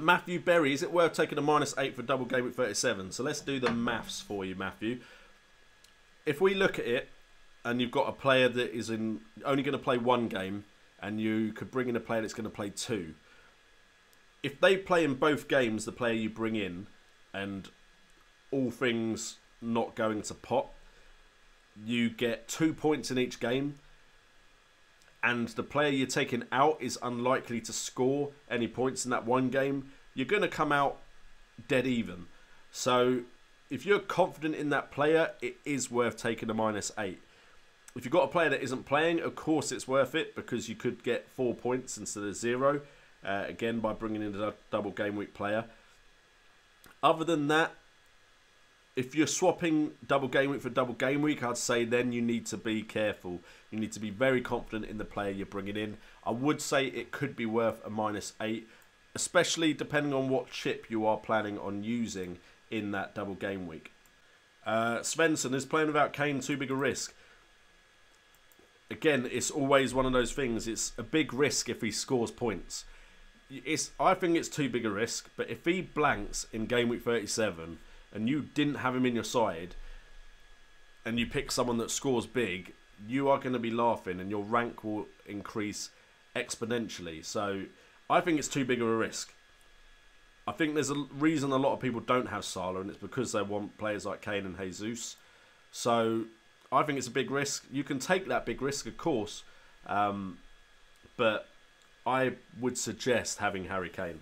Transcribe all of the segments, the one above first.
Matthew Berry, is it worth taking a -8 for Double Gameweek 37? So let's do the maths for you, Matthew. If we look at it, and you've got a player that is only going to play one game, and you could bring in a player that's going to play two. If they play in both games, the player you bring in, and all things not going to pot, you get 2 points in each game, and the player you're taking out is unlikely to score any points in that one game, you're going to come out dead even. So if you're confident in that player, it is worth taking a -8. If you've got a player that isn't playing, of course it's worth it, because you could get 4 points instead of 0, again by bringing in a Double Gameweek player. Other than that, if you're swapping Double Gameweek for Double Gameweek, I'd say then you need to be careful. You need to be very confident in the player you're bringing in. I would say it could be worth a -8, especially depending on what chip you are planning on using in that Double Gameweek. Svensson, is playing without Kane too big a risk? Again, it's always one of those things. It's a big risk if he scores points. I think it's too big a risk, but if he blanks in Gameweek 37 and you didn't have him in your side and you pick someone that scores big, you are going to be laughing and your rank will increase exponentially. So I think it's too big of a risk. I think there's a reason a lot of people don't have Salah, and it's because they want players like Kane and Jesus. So I think it's a big risk. You can take that big risk, of course, but I would suggest having Harry Kane.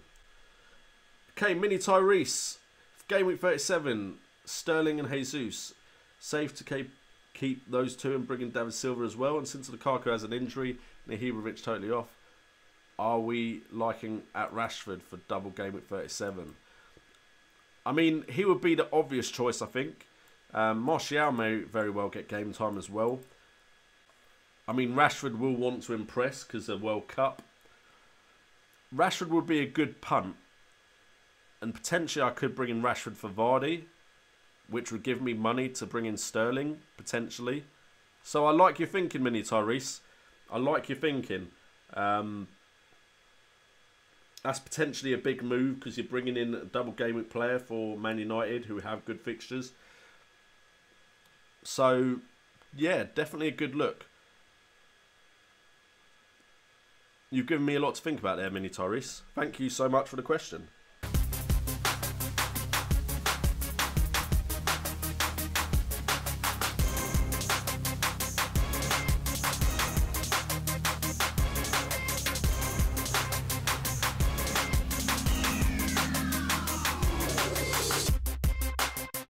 Okay, Mini Tyrese. Gameweek 37, Sterling and Jesus. Safe to keep those two and bring in David Silva as well. And since Lukaku has an injury, Nahirovic totally off, are we liking at Rashford for Double Gameweek 37? I mean, he would be the obvious choice, I think. Martial may very well get game time as well. I mean, Rashford will want to impress because of the World Cup. Rashford would be a good punt. And potentially I could bring in Rashford for Vardy, which would give me money to bring in Sterling, potentially. So I like your thinking, Mini Tyrese. I like your thinking. That's potentially a big move because you're bringing in a Double Gameweek player for Man United who have good fixtures. So, yeah, definitely a good look. You've given me a lot to think about there, Mini Tyrese. Thank you so much for the question.